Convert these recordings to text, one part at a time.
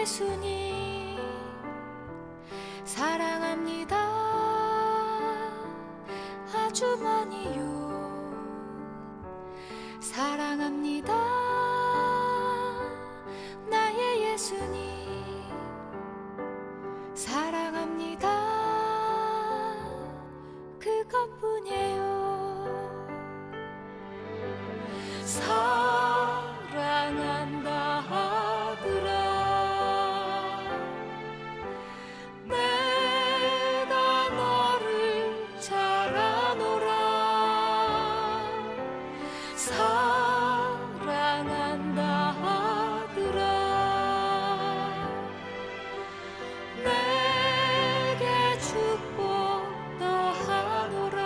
예수님 사랑합니다. 아주 많이요. 사랑합니다. 나의 예수님 사랑합니다. 그것뿐이에요. 사랑한다 하더라. 내가 너를 잘 아노라. 사랑한다 하더라. 내게 축복 더하노라.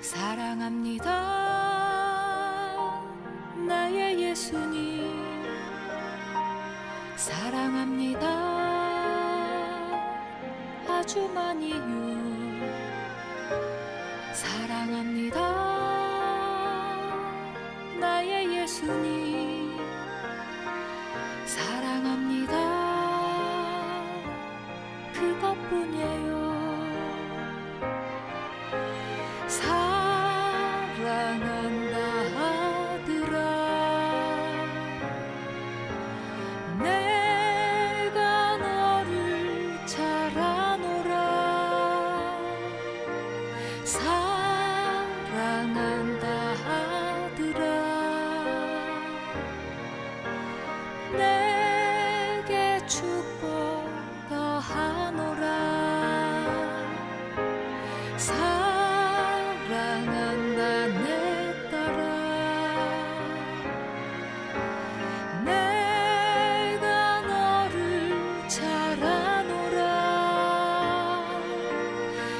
사랑합니다. 나의 예수님 사랑합니다. 아주 많이요. 사랑합니다. 나의 예수님 사랑합니다. 그것뿐이에요. 사랑한다 하더라. 내가 너를 잘 아노라. 사랑한다 하더라. 내게 축복 더하노라. 사랑한다 내 딸아. 내가 너를 잘 아노라.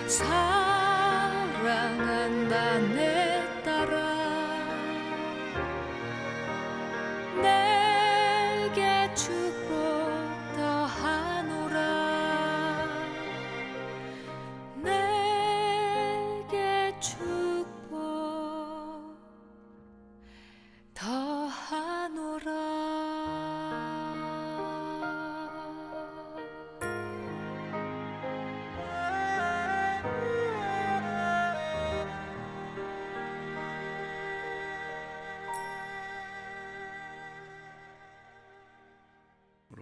사랑한다 내 딸아. 내게 축복 더하노라. 내게 축복 더하노라.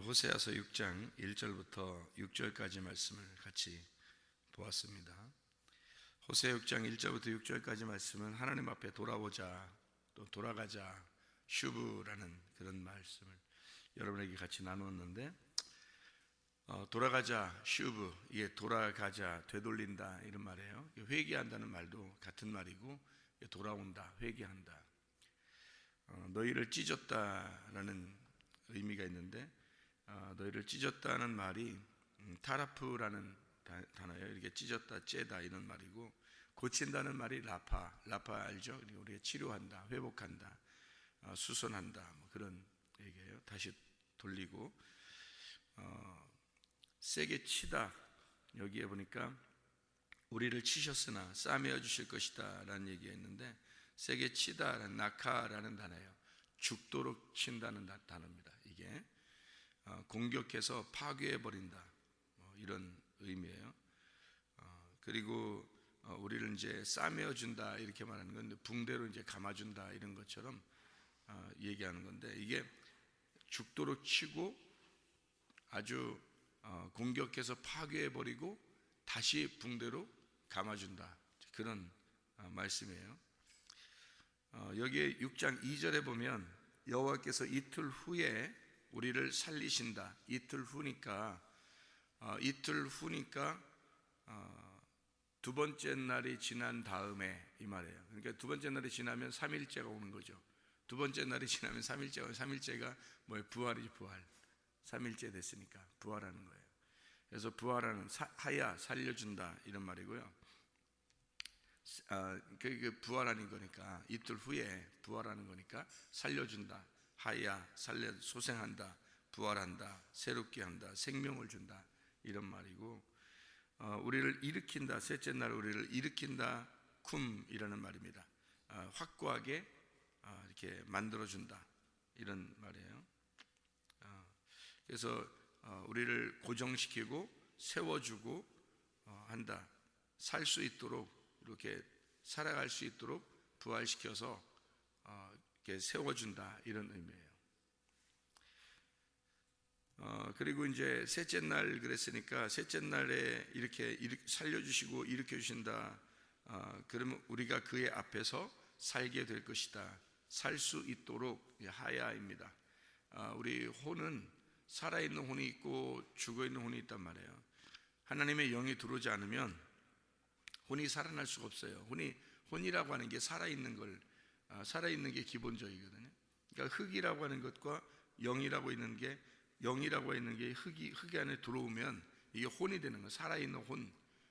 호세아서 6장 1절부터 6절까지 말씀을 같이 보았습니다. 호세아 6장 1절부터 6절까지 말씀은 하나님 앞에 돌아오자, 또 돌아가자, 슈브라는 그런 말씀을 여러분에게 같이 나누었는데, 돌아가자, 슈브, 이게 돌아가자, 되돌린다 이런 말이에요. 회개한다는 말도 같은 말이고, 돌아온다, 회개한다. 너희를 찢었다라는 의미가 있는데, 너희를 찢었다는 말이 타라프라는 단어예요. 이렇게 찢었다, 째다 이런 말이고, 고친다는 말이 라파 알죠? 우리가 치료한다, 회복한다, 수선한다, 뭐 그런 얘기예요. 다시 돌리고, 세게 치다, 여기에 보니까 우리를 치셨으나 싸매어 주실 것이다 라는 얘기가 있는데, 세게 치다라는 나카라는 단어예요. 죽도록 친다는 단어입니다. 이게 공격해서 파괴해버린다, 이런 의미예요. 그리고 우리를 이제 싸매어준다 이렇게 말하는 건데, 붕대로 이제 감아준다 이런 것처럼 얘기하는 건데, 이게 죽도록 치고 아주 공격해서 파괴해버리고 다시 붕대로 감아준다, 그런 말씀이에요. 여기에 6장 2절에 보면 여호와께서 이틀 후에 우리를 살리신다. 이틀 후니까 두 번째 날이 지난 다음에 이 말이에요. 그러니까 두 번째 날이 지나면 3일째가 오는 거죠. 두 번째 날이 지나면 3일째가 뭐예요? 부활이지, 부활. 3일째 됐으니까 부활하는 거예요. 그래서 부활하는, 하야, 살려준다 이런 말이고요. 그 부활하는 거니까, 이틀 후에 부활하는 거니까 살려준다, 하야, 소생한다, 부활한다, 새롭게 한다, 생명을 준다, 이런 말이고, 우리를 일으킨다, 셋째 날 우리를 일으킨다, 쿰이라는 말입니다. 확고하게 이렇게 만들어준다, 이런 말이에요. 그래서 우리를 고정시키고 세워주고 한다, 살 수 있도록, 이렇게 살아갈 수 있도록 부활시켜서 이렇게 세워준다, 이런 의미예요. 그리고 이제 셋째 날 그랬으니까, 셋째 날에 이렇게 살려주시고 일으켜주신다, 그러면 우리가 그의 앞에서 살게 될 것이다, 살 수 있도록, 하야입니다. 우리 혼은 살아있는 혼이 있고 죽어있는 혼이 있단 말이에요. 하나님의 영이 들어오지 않으면 혼이 살아날 수가 없어요. 혼이라고 하는 게 살아있는 게 기본적이거든요. 그러니까 흙이라고 하는 것과 영이라고 있는 게 흙이 안에 들어오면 이게 혼이 되는 거예요. 살아있는 혼.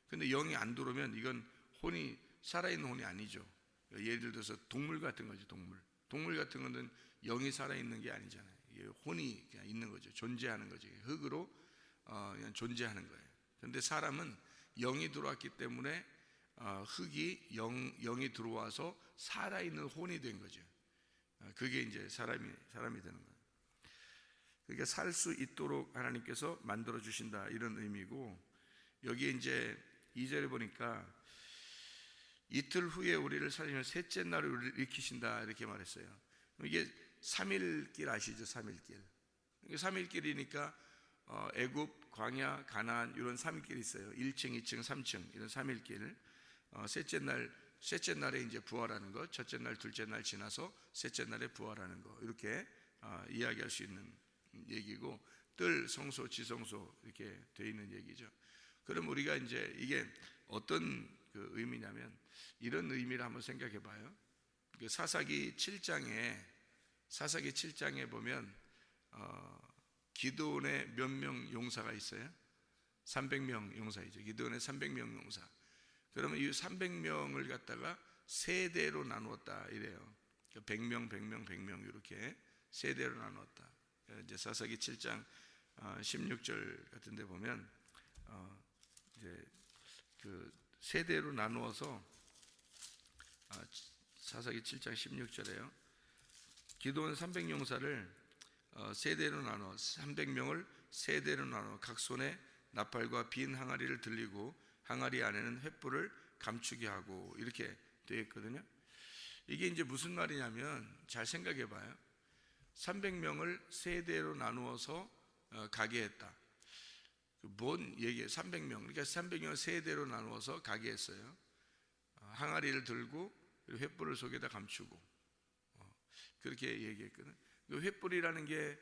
근데 영이 안 들어오면 이건 혼이 살아있는 혼이 아니죠. 예를 들어서 동물 같은 거죠. 동물 같은 거는 영이 살아있는 게 아니잖아요. 이게 혼이 그냥 있는 거죠. 존재하는 거죠. 흙으로 그냥 존재하는 거예요. 그런데 사람은 영이 들어왔기 때문에 흙이 영이 들어와서 살아있는 혼이 된 거죠. 그게 이제 사람이 되는 거예요. 그러니까 살 수 있도록 하나님께서 만들어 주신다, 이런 의미고, 여기에 이제 2절에 보니까 이틀 후에 우리를 살리며 셋째 날에 우리를 일으키신다, 이렇게 말했어요. 이게 3일길 아시죠? 3일길. 3일길이니까 애굽, 광야, 가나안, 이런 3일길이 있어요. 1층, 2층, 3층, 이런 3일길. 셋째 날에 이제 부활하는 것, 첫째 날, 둘째 날 지나서 셋째 날에 부활하는 것, 이렇게 이야기할 수 있는 얘기고, 뜰, 성소, 지성소 이렇게 돼 있는 얘기죠. 그럼 우리가 이제 이게 어떤 그 의미냐면, 이런 의미를 한번 생각해 봐요. 그 사사기 7장에 보면 기드온의 몇 명 용사가 있어요? 300명 용사이죠. 기드온의 300명 용사. 그러면 이 300명을 갖다가 세대로 나누었다, 이래요. 100명, 100명, 100명 이렇게 세대로 나누었다. 이제 사사기 7장 16절 같은 데 보면 이제 그 세대로 나누어서, 사사기 7장 16절에요. 기드온 300용사를 세대로 나눠, 300명을 세대로 나눠 각 손에 나팔과 빈 항아리를 들리고 항아리 안에는 횃불을 감추게 하고, 이렇게 되어 있거든요. 이게 이제 무슨 말이냐면, 잘 생각해 봐요. 300명을 세대로 나누어서 가게 했다. 뭔 얘기예요? 300명. 그러니까 300명을 세대로 나누어서 가게 했어요. 항아리를 들고 횃불을 속에다 감추고, 그렇게 얘기했거든. 횃불이라는 게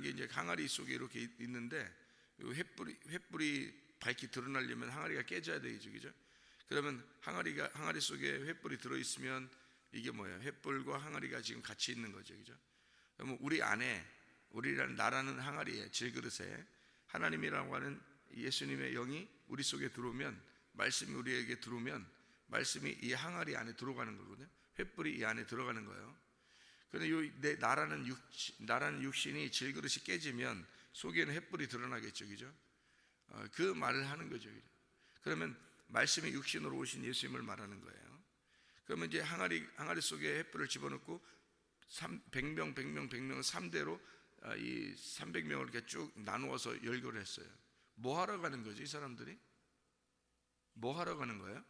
이제 항아리 속에 이렇게 있는데, 횃불이 밝히 드러나려면 항아리가 깨져야 되죠, 그죠? 그러면 항아리 속에 횃불이 들어 있으면 이게 뭐예요? 횃불과 항아리가 지금 같이 있는 거죠, 그죠? 그러면 우리라는 나라는 항아리에, 질그릇에 하나님이라고 하는 예수님의 영이 우리 속에 들어오면, 말씀이 우리에게 들어오면 말씀이 이 항아리 안에 들어가는 거거든요. 횃불이 이 안에 들어가는 거예요. 그런데 내 나라는 육신이, 질그릇이 깨지면 속에는 횃불이 드러나겠죠, 그죠? 그 말을 하는 거죠. 그러면 말씀이 육신으로 오신 예수님을 말하는 거예요. 그러면 이제 항아리 속에 횃불을 집어넣고 100명 3대로 이 300명을 이렇게 쭉 나누어서 열거를 했어요. 뭐 하러 가는 거죠, 이 사람들이? 뭐 하러 가는 거예요?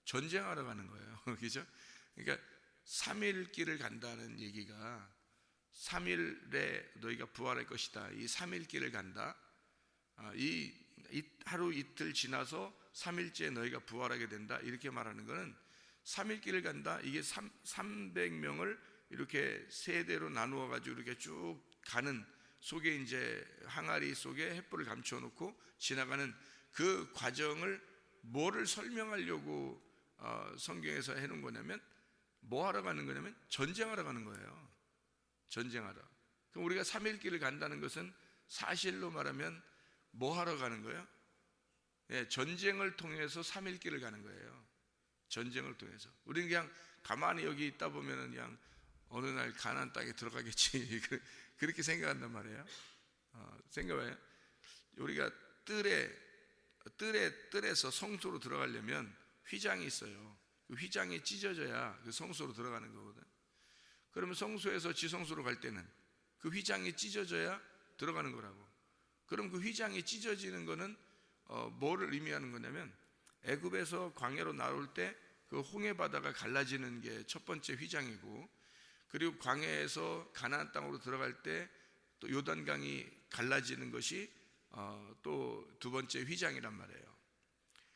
전쟁하러 가는 거예요. 그죠? 그러니까 3일 길을 간다는 얘기가, 3일에 너희가 부활할 것이다, 이 3일 길을 간다, 이 하루 이틀 지나서 3일째 너희가 부활하게 된다, 이렇게 말하는 것은 3일 길을 간다, 이게 300명을 이렇게 세대로 나누어 가지고 이렇게 쭉 가는 속에, 이제 항아리 속에 횃불을 감춰 놓고 지나가는 그 과정을 뭐를 설명하려고 성경에서 해놓은 거냐면, 뭐 하러 가는 거냐면 전쟁하러 가는 거예요. 전쟁하러. 그럼 우리가 3일 길을 간다는 것은 사실로 말하면 뭐 하러 가는 거예요? 전쟁을 통해서 3일 길을 가는 거예요. 전쟁을 통해서. 우리는 그냥 가만히 여기 있다 보면은 그냥 어느 날 가나안 땅에 들어가겠지 그렇게 생각한단 말이에요. 생각해요. 우리가 뜰에서 성소로 들어가려면 휘장이 있어요. 그 휘장이 찢어져야 그 성소로 들어가는 거거든. 그러면 성소에서 지성소로 갈 때는 그 휘장이 찢어져야 들어가는 거라고. 그럼 그 휘장이 찢어지는 거는 뭐를 의미하는 거냐면, 애굽에서 광야로 나올 때 그 홍해 바다가 갈라지는 게 첫 번째 휘장이고, 그리고 광야에서 가나안 땅으로 들어갈 때 또 요단강이 갈라지는 것이 또 두 번째 휘장이란 말이에요.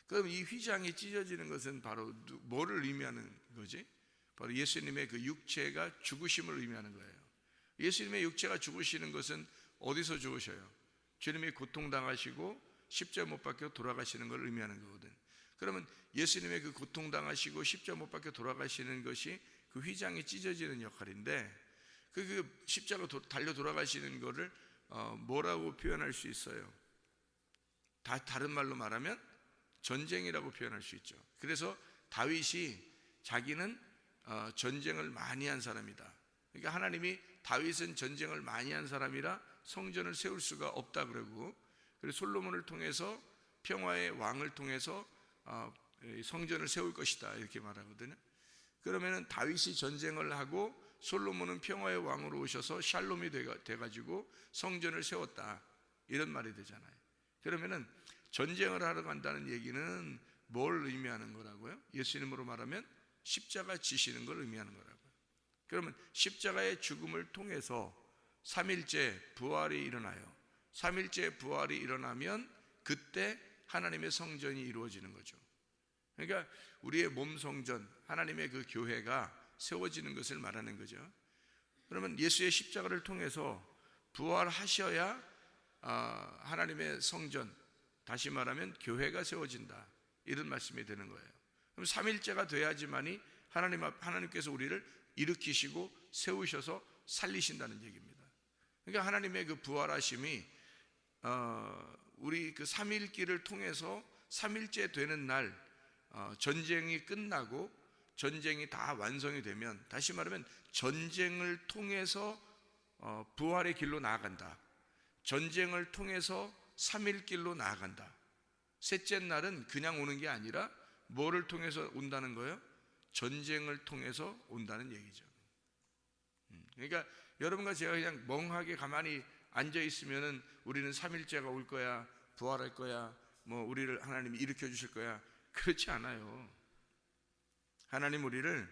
그럼 이 휘장이 찢어지는 것은 바로 뭐를 의미하는 거지? 바로 예수님의 그 육체가 죽으심을 의미하는 거예요. 예수님의 육체가 죽으시는 것은 어디서 죽으셔요? 주님이 고통당하시고 십자가 못 박혀 돌아가시는 걸 의미하는 거거든. 그러면 예수님의 그 고통당하시고 십자가 못 박혀 돌아가시는 것이 그 휘장이 찢어지는 역할인데, 그 십자가 달려 돌아가시는 거를 뭐라고 표현할 수 있어요? 다른 말로 말하면 전쟁이라고 표현할 수 있죠. 그래서 다윗이 자기는 전쟁을 많이 한 사람이다. 그러니까 하나님이 다윗은 전쟁을 많이 한 사람이라 성전을 세울 수가 없다 그러고, 그리고 솔로몬을 통해서 평화의 왕을 통해서 성전을 세울 것이다 이렇게 말하거든요. 그러면은 다윗이 전쟁을 하고 솔로몬은 평화의 왕으로 오셔서 샬롬이 돼가지고 성전을 세웠다 이런 말이 되잖아요. 그러면은 전쟁을 하러 간다는 얘기는 뭘 의미하는 거라고요? 예수님으로 말하면 십자가 지시는 걸 의미하는 거라고요. 그러면 십자가의 죽음을 통해서 3일째 부활이 일어나요. 3일째 부활이 일어나면 그때 하나님의 성전이 이루어지는 거죠. 그러니까 우리의 몸 성전, 하나님의 그 교회가 세워지는 것을 말하는 거죠. 그러면 예수의 십자가를 통해서 부활하셔야 하나님의 성전, 다시 말하면 교회가 세워진다 이런 말씀이 되는 거예요. 그럼 3일째가 돼야지만이 하나님께서 우리를 일으키시고 세우셔서 살리신다는 얘기입니다. 그러니까 하나님의 그 부활하심이 우리 그 3일기를 통해서 3일째 되는 날 전쟁이 끝나고 전쟁이 다 완성이 되면, 다시 말하면 전쟁을 통해서 부활의 길로 나아간다. 전쟁을 통해서 3일 길로 나아간다. 셋째 날은 그냥 오는 게 아니라 뭐를 통해서 온다는 거예요? 전쟁을 통해서 온다는 얘기죠. 그러니까 여러분과 제가 그냥 멍하게 가만히 앉아 있으면은 우리는 3일째가 올 거야, 부활할 거야, 뭐 우리를 하나님이 일으켜 주실 거야, 그렇지 않아요. 하나님 우리를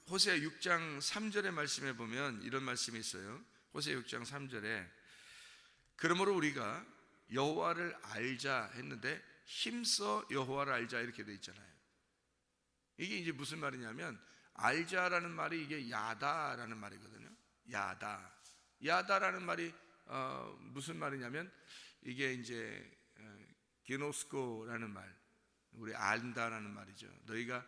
호세아 6장 3절의 말씀에 보면 이런 말씀이 있어요. 호세아 6장 3절에 그러므로 우리가 여호와를 알자 했는데 힘써 여호와를 알자 이렇게 돼 있잖아요. 이게 이제 무슨 말이냐면, 알자라는 말이 이게 야다라는 말이거든요. 야다라는 말이 무슨 말이냐면, 이게 이제 게노스코라는 말, 우리 안다라는 말이죠. 너희가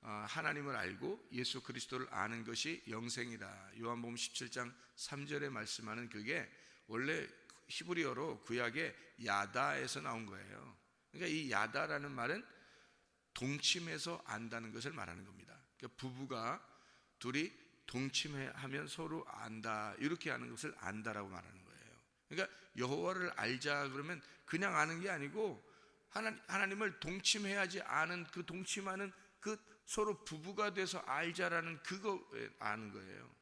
하나님을 알고 예수 그리스도를 아는 것이 영생이다. 요한복음 17장 3절에 말씀하는 그게 원래 히브리어로 구약의 야다에서 나온 거예요. 그러니까 이 야다라는 말은 동침해서 안다는 것을 말하는 겁니다. 그러니까 부부가 둘이 동침하면 서로 안다 이렇게 하는 것을 안다라고 말하는 거예요. 그러니까 여호와를 알자 그러면 그냥 아는 게 아니고 하나님을 동침해야지 아는, 그 동침하는 그 서로 부부가 돼서 알자라는 그거 아는 거예요.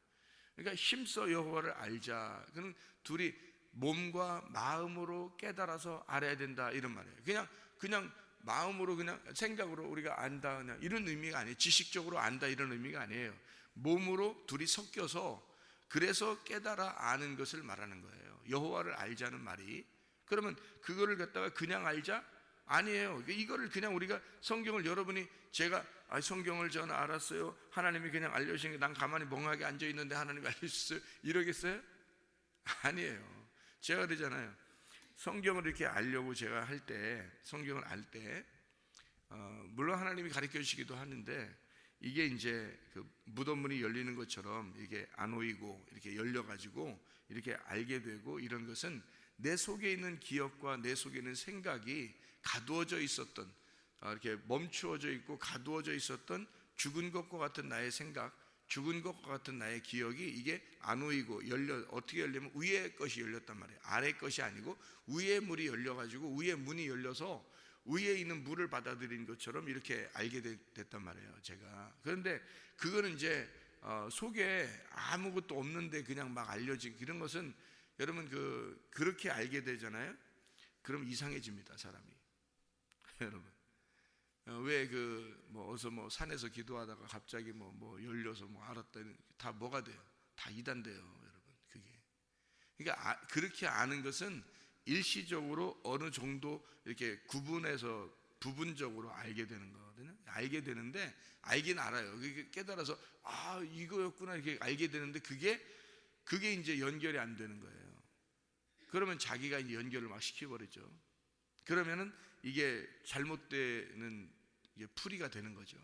그러니까 힘써 여호와를 알자. 그는 둘이 몸과 마음으로 깨달아서 알아야 된다 이런 말이에요. 그냥 마음으로 그냥 생각으로 우리가 안다 그냥 이런 의미가 아니에요. 지식적으로 안다 이런 의미가 아니에요. 몸으로 둘이 섞여서 그래서 깨달아 아는 것을 말하는 거예요. 여호와를 알자는 말이. 그러면 그거를 갖다가 그냥 알자? 아니에요. 이거를 그냥 우리가 성경을 여러분이 제가 성경을 저는 알았어요. 하나님이 그냥 알려주신 게 난 가만히 멍하게 앉아 있는데 하나님이 알려주셨어요. 이러겠어요? 아니에요. 제가 그러잖아요. 성경을 이렇게 알려고 제가 할 때, 성경을 알 때, 물론 하나님이 가르쳐 주시기도 하는데, 이게 이제 그 무덤문이 열리는 것처럼 이게 안 오이고 이렇게 열려가지고 이렇게 알게 되고, 이런 것은 내 속에 있는 기억과 내 속에 있는 생각이 가두어져 있었던, 이렇게 멈추어져 있고 가두어져 있었던 죽은 것과 같은 나의 생각, 죽은 것과 같은 나의 기억이 이게 안 오이고 어떻게 열리면 위의 것이 열렸단 말이에요. 아래 것이 아니고 위의 물이 열려가지고 위의 문이 열려서 위에 있는 물을 받아들인 것처럼 이렇게 알게 됐단 말이에요, 제가. 그런데 그거는 이제 속에 아무것도 없는데 그냥 막 알려진 이런 것은 여러분 그렇게 알게 되잖아요. 그럼 이상해집니다, 사람이. 여러분. 왜 어서 산에서 기도하다가 갑자기 열려서 알았더니 다 뭐가 돼요? 다 이단돼요, 여러분. 그게. 그러니까 그렇게 아는 것은 일시적으로 어느 정도 이렇게 구분해서 부분적으로 알게 되는 거거든요. 알게 되는데 알긴 알아요. 그게 깨달아서 이거였구나 이렇게 알게 되는데 그게 이제 연결이 안 되는 거예요. 그러면 자기가 이제 연결을 막 시켜버리죠. 그러면은 이게 잘못되는 이게 풀이가 되는 거죠.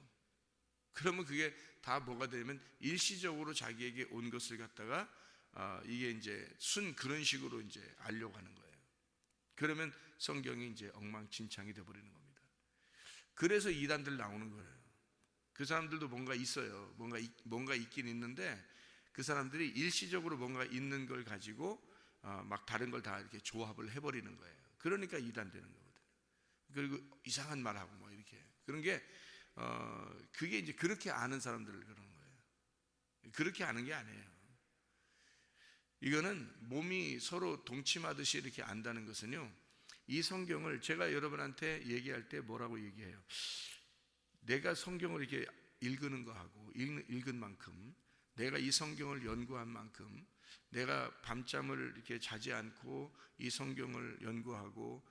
그러면 그게 다 뭐가 되면 일시적으로 자기에게 온 것을 갖다가 이게 이제 그런 식으로 이제 알려고 하는 거예요. 그러면 성경이 이제 엉망진창이 되어버리는 겁니다. 그래서 이단들 나오는 거예요. 그 사람들도 뭔가 있어요. 뭔가 있긴 있는데 그 사람들이 일시적으로 뭔가 있는 걸 가지고 막 다른 걸 다 이렇게 조합을 해버리는 거예요. 그러니까 이단되는 거거든요. 그리고 이상한 말하고 이렇게 그런 게 그게 이제 그렇게 아는 사람들을 그러는 거예요. 그렇게 아는 게 아니에요. 이거는 몸이 서로 동침하듯이 이렇게 안다는 것은요, 이 성경을 제가 여러분한테 얘기할 때 뭐라고 얘기해요? 내가 성경을 이렇게 읽는 거하고 읽은 만큼, 내가 이 성경을 연구한 만큼, 내가 밤잠을 이렇게 자지 않고 이 성경을 연구하고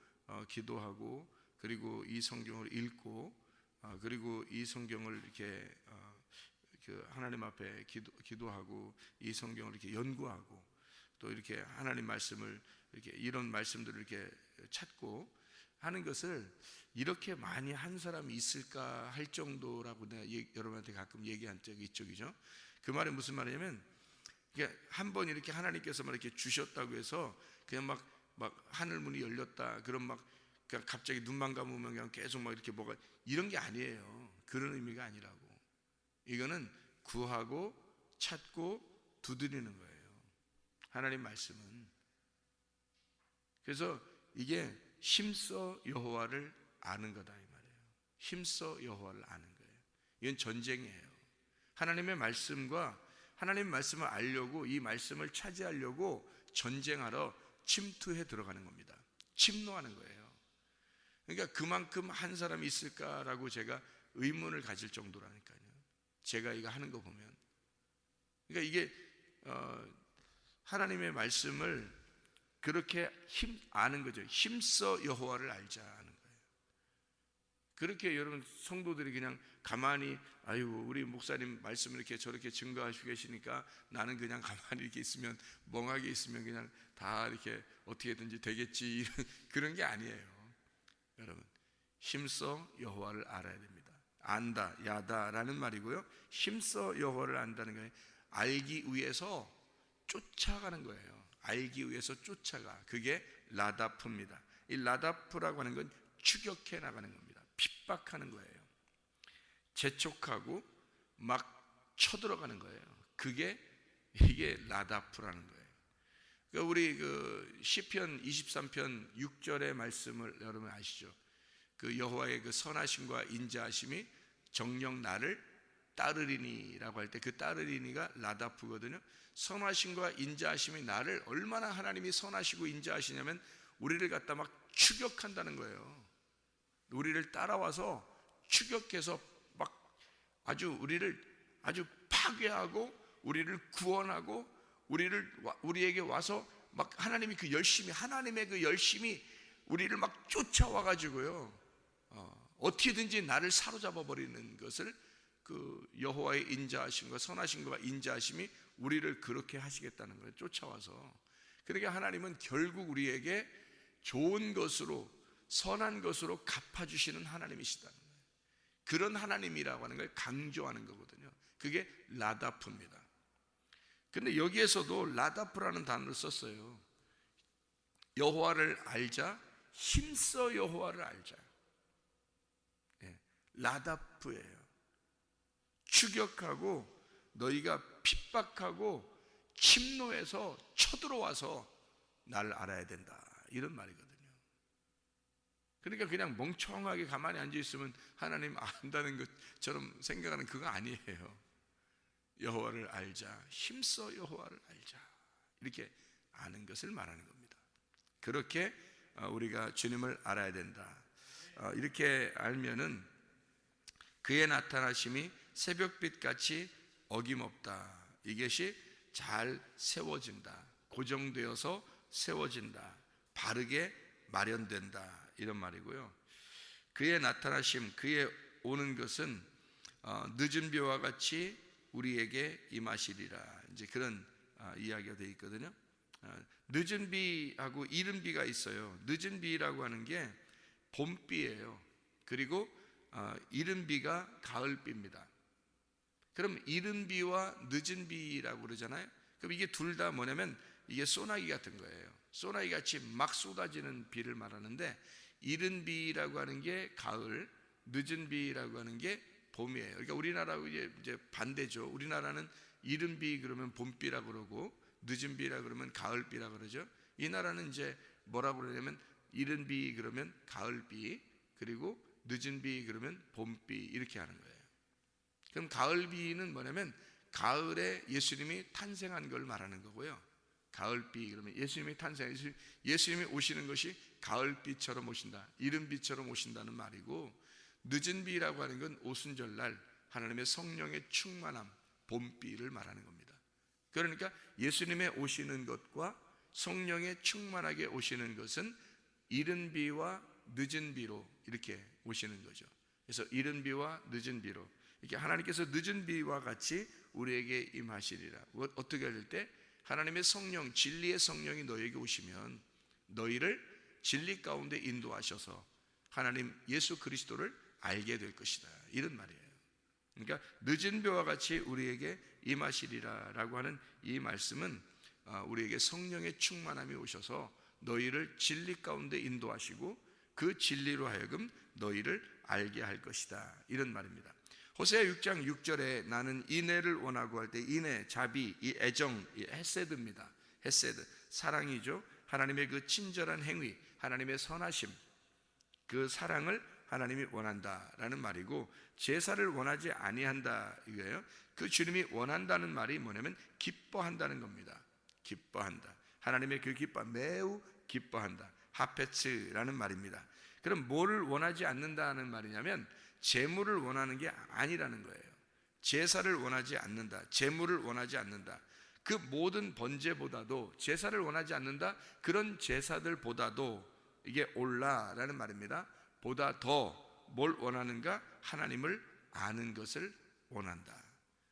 기도하고 그리고 이 성경을 읽고 그리고 이 성경을 이렇게 하나님 앞에 기도하고 이 성경을 이렇게 연구하고 또 이렇게 하나님 말씀을 이렇게 이런 말씀들을 이렇게 찾고 하는 것을 이렇게 많이 한 사람이 있을까 할 정도라고 내가 여러분한테 가끔 얘기한 적이 있죠, 그죠? 그 말이 무슨 말이냐면 한번 이렇게 하나님께서 이렇게 주셨다고 해서 그냥 막 하늘 문이 열렸다 그럼 그러니까 갑자기 눈만 감으면 그냥 계속 이렇게 이런 게 아니에요. 그런 의미가 아니라고. 이거는 구하고 찾고 두드리는 거예요. 하나님 말씀은. 그래서 이게 힘써 여호와를 아는 거다 이 말이에요. 힘써 여호와를 아는 거예요. 이건 전쟁이에요. 하나님의 말씀과 하나님의 말씀을 알려고 이 말씀을 차지하려고 전쟁하러 침투해 들어가는 겁니다. 침노하는 거예요. 그러니까 그만큼 한 사람이 있을까라고 제가 의문을 가질 정도라니까요. 제가 이거 하는 거 보면. 그러니까 이게 하나님의 말씀을 그렇게 아는 거죠. 힘써 여호와를 알자 하는 거예요. 그렇게 여러분 성도들이 그냥 가만히 우리 목사님 말씀을 이렇게 저렇게 증거하시고 계시니까 나는 그냥 가만히 이렇게 있으면 멍하게 있으면 그냥 다 이렇게 어떻게든지 되겠지 그런 게 아니에요. 여러분 힘써 여호와를 알아야 됩니다. 안다, 야다라는 말이고요. 힘써 여호와를 안다는 거예요. 알기 위해서 쫓아가는 거예요. 알기 위해서 쫓아가. 그게 라다프입니다. 이 라다프라고 하는 건 추격해 나가는 겁니다. 핍박하는 거예요. 재촉하고 막 쳐들어가는 거예요. 이게 라다프라는 거예요. 그러니까 우리 시편 23편 6절의 말씀을 여러분 아시죠? 여호와의 선하심과 인자하심이 정녕 나를 따르리니라고 할 때 그 따르리니가 라다프거든요. 선하심과 인자하심이 나를 얼마나 하나님이 선하시고 인자하시냐면 우리를 갖다 막 추격한다는 거예요. 우리를 따라와서 추격해서 막 우리를 아주 파괴하고 우리를 구원하고 우리에게 와서 막 하나님의 그 열심이 우리를 막 쫓아와 가지고요. 어떻게든지 나를 사로잡아 버리는 것을 여호와의 인자하심과 선하심과 인자하심이 우리를 그렇게 하시겠다는 거예요. 쫓아와서. 그러니까 하나님은 결국 우리에게 좋은 것으로 선한 것으로 갚아주시는 하나님이시다는 거예요. 그런 하나님이라고 하는 걸 강조하는 거거든요. 그게 라다프입니다. 근데 여기에서도 라다프라는 단어를 썼어요. 여호와를 알자, 힘써 여호와를 알자. 라다프예요. 추격하고 너희가 핍박하고 침노해서 쳐들어와서 나를 알아야 된다, 이런 말이거든요. 그러니까 그냥 멍청하게 가만히 앉아있으면 하나님 안다는 것처럼 생각하는 그거 아니에요. 여호와를 알자, 힘써 여호와를 알자, 이렇게 아는 것을 말하는 겁니다. 그렇게 우리가 주님을 알아야 된다. 이렇게 알면은 그의 나타나심이 새벽빛같이 어김없다, 이것이 잘 세워진다, 고정되어서 세워진다, 바르게 마련된다, 이런 말이고요. 그의 나타나심, 그의 오는 것은 늦은 비와 같이 우리에게 임하시리라, 이제 그런 이야기가 되어 있거든요. 늦은 비하고 이른 비가 있어요. 늦은 비라고 하는 게 봄비예요. 그리고 이른 비가 가을비입니다. 그럼 이른 비와 늦은 비라고 그러잖아요. 그럼 이게 둘 다 뭐냐면 이게 소나기 같은 거예요. 소나기 같이 막 쏟아지는 비를 말하는데, 이른 비라고 하는 게 가을, 늦은 비라고 하는 게 봄이에요. 그러니까 우리나라하고 이제 반대죠. 우리나라는 이른 비 그러면 봄비라고 그러고 늦은 비라 그러면 가을비라 그러죠. 이 나라는 이제 뭐라고 그러냐면 이른 비 그러면 가을비, 그리고 늦은 비 그러면 봄비, 이렇게 하는 거예요. 그럼 가을비는 뭐냐면 가을에 예수님이 탄생한 걸 말하는 거고요. 가을비 그러면 예수님이 탄생, 예수님이 오시는 것이 가을비처럼 오신다, 이른비처럼 오신다는 말이고, 늦은 비라고 하는 건 오순절날 하나님의 성령의 충만함, 봄비를 말하는 겁니다. 그러니까 예수님의 오시는 것과 성령의 충만하게 오시는 것은 이른 비와 늦은 비로 이렇게 오시는 거죠. 그래서 이른 비와 늦은 비로 이렇게 하나님께서 늦은 비와 같이 우리에게 임하시리라. 어떻게 할 때? 하나님의 성령, 진리의 성령이 너에게 오시면 너희를 진리 가운데 인도하셔서 하나님 예수 그리스도를 알게 될 것이다, 이런 말이에요. 그러니까 늦은 비와 같이 우리에게 임하시리라 라고 하는 이 말씀은 우리에게 성령의 충만함이 오셔서 너희를 진리 가운데 인도하시고 그 진리로 하여금 너희를 알게 할 것이다, 이런 말입니다. 호세아 6장 6절에 나는 인애를 원하고 할 때 인애, 자비, 이 애정, 이 헤세드입니다. 헤세드, 사랑이죠. 하나님의 그 친절한 행위, 하나님의 선하심, 그 사랑을 하나님이 원한다라는 말이고, 제사를 원하지 아니한다 이거예요. 그 주님이 원한다는 말이 뭐냐면 기뻐한다는 겁니다. 기뻐한다, 하나님의 그 기뻐, 매우 기뻐한다, 하페츠라는 말입니다. 그럼 뭐를 원하지 않는다는 말이냐면 제물을 원하는 게 아니라는 거예요. 제사를 원하지 않는다, 제물을 원하지 않는다, 그 모든 번제보다도 제사를 원하지 않는다, 그런 제사들보다도 이게 올라라는 말입니다. 보다 더 뭘 원하는가? 하나님을 아는 것을 원한다.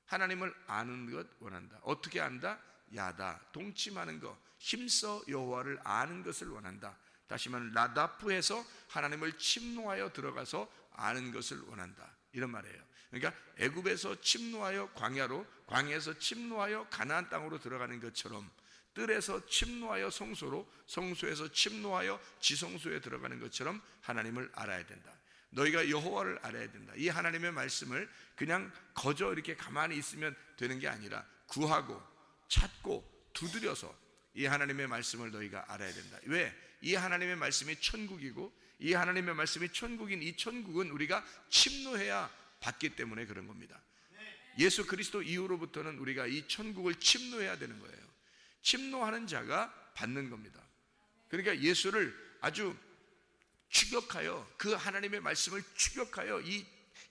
하나님을 아는 것 원한다. 어떻게 안다? 야다, 동침하는 것, 힘써 여호와를 아는 것을 원한다. 다시 말하면 라다프에서 하나님을 침노하여 들어가서 아는 것을 원한다, 이런 말이에요. 그러니까 애굽에서 침노하여 광야로, 광야에서 침노하여 가나안 땅으로 들어가는 것처럼 뜰에서 침노하여 성소로, 성소에서 침노하여 지성소에 들어가는 것처럼 하나님을 알아야 된다. 너희가 여호와를 알아야 된다. 이 하나님의 말씀을 그냥 거저 이렇게 가만히 있으면 되는 게 아니라 구하고 찾고 두드려서 이 하나님의 말씀을 너희가 알아야 된다. 왜? 이 하나님의 말씀이 천국이고, 이 하나님의 말씀이 천국인 이 천국은 우리가 침노해야 받기 때문에 그런 겁니다. 예수 그리스도 이후로부터는 우리가 이 천국을 침노해야 되는 거예요. 침노하는 자가 받는 겁니다. 그러니까 예수를 아주 추격하여, 그 하나님의 말씀을 추격하여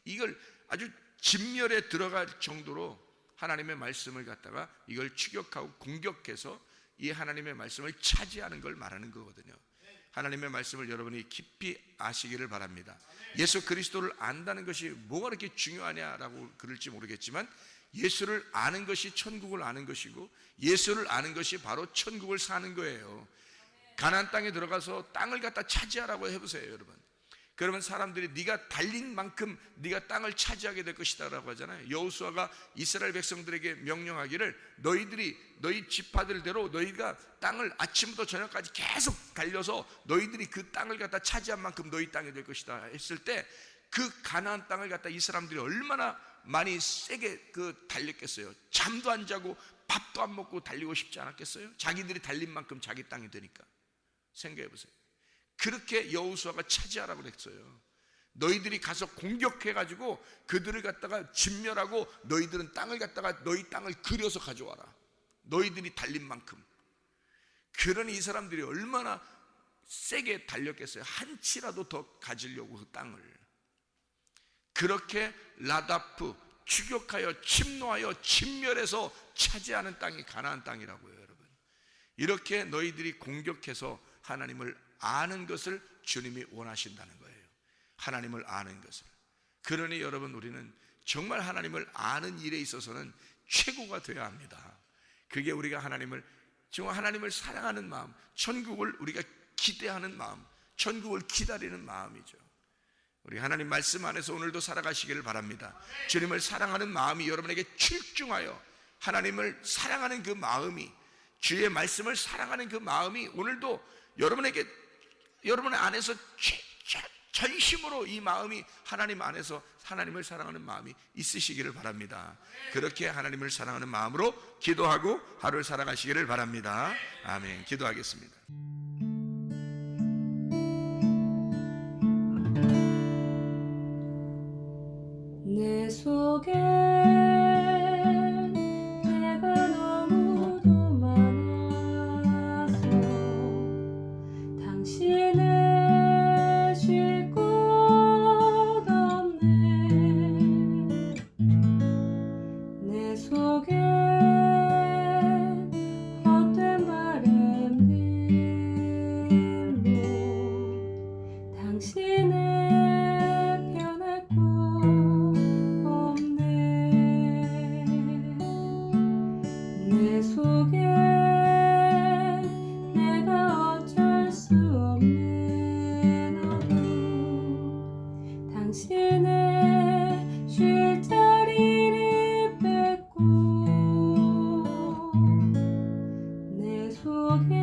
이걸 아주 진멸에 들어갈 정도로 하나님의 말씀을 갖다가 이걸 추격하고 공격해서 이 하나님의 말씀을 차지하는 걸 말하는 거거든요. 하나님의 말씀을 여러분이 깊이 아시기를 바랍니다. 예수 그리스도를 안다는 것이 뭐가 그렇게 중요하냐라고 그럴지 모르겠지만, 예수를 아는 것이 천국을 아는 것이고, 예수를 아는 것이 바로 천국을 사는 거예요. 가나안 땅에 들어가서 땅을 갖다 차지하라고 해보세요, 여러분. 그러면 사람들이 네가 달린 만큼 네가 땅을 차지하게 될 것이다 라고 하잖아요. 여호수아가 이스라엘 백성들에게 명령하기를 너희들이 너희 지파들대로 너희가 땅을 아침부터 저녁까지 계속 달려서 너희들이 그 땅을 갖다 차지한 만큼 너희 땅이 될 것이다 했을 때, 그 가나안 땅을 갖다 이 사람들이 얼마나 많이 세게 달렸겠어요. 잠도 안 자고 밥도 안 먹고 달리고 싶지 않았겠어요? 자기들이 달린 만큼 자기 땅이 되니까. 생각해 보세요. 그렇게 여호수아가 차지하라고 그랬어요. 너희들이 가서 공격해가지고 그들을 갖다가 진멸하고 너희들은 땅을 갖다가 너희 땅을 그려서 가져와라. 너희들이 달린 만큼. 그러니 이 사람들이 얼마나 세게 달렸겠어요. 한 치라도 더 가지려고 그 땅을. 그렇게 라다프 추격하여 침노하여 진멸해서 차지하는 땅이 가나안 땅이라고요, 여러분. 이렇게 너희들이 공격해서 하나님을 아는 것을 주님이 원하신다는 거예요. 하나님을 아는 것을. 그러니 여러분, 우리는 정말 하나님을 아는 일에 있어서는 최고가 되어야 합니다. 그게 우리가 정말 하나님을 사랑하는 마음, 천국을 우리가 기대하는 마음, 천국을 기다리는 마음이죠. 우리 하나님 말씀 안에서 오늘도 살아가시기를 바랍니다. 주님을 사랑하는 마음이 여러분에게 출중하여 하나님을 사랑하는 그 마음이, 주의 말씀을 사랑하는 그 마음이 오늘도 여러분 안에서 전심으로 이 마음이 하나님 안에서 하나님을 사랑하는 마음이 있으시기를 바랍니다. 그렇게 하나님을 사랑하는 마음으로 기도하고 하루를 살아가시기를 바랍니다. 아멘. 기도하겠습니다. 내 속에 내가 너무도 많아서 당신을 쉴 곳 없네. 내 속에 헛된 바램들로 당신을 내 속에 내가 어쩔 수 없는 어둠, 당신의 쉴 자리를 뺏고 내 속에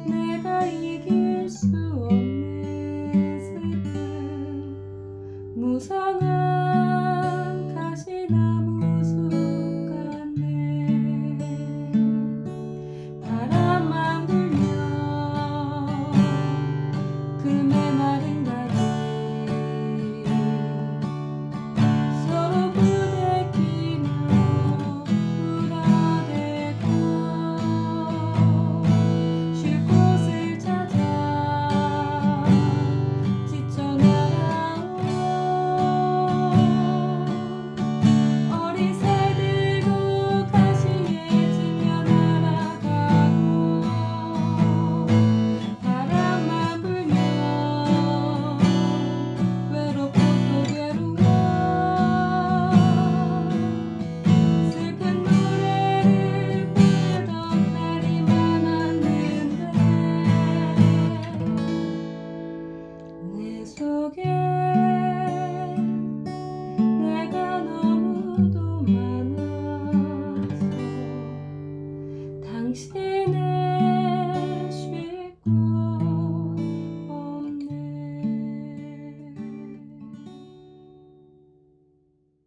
내가 이길 수 없는 슬픔, 무성한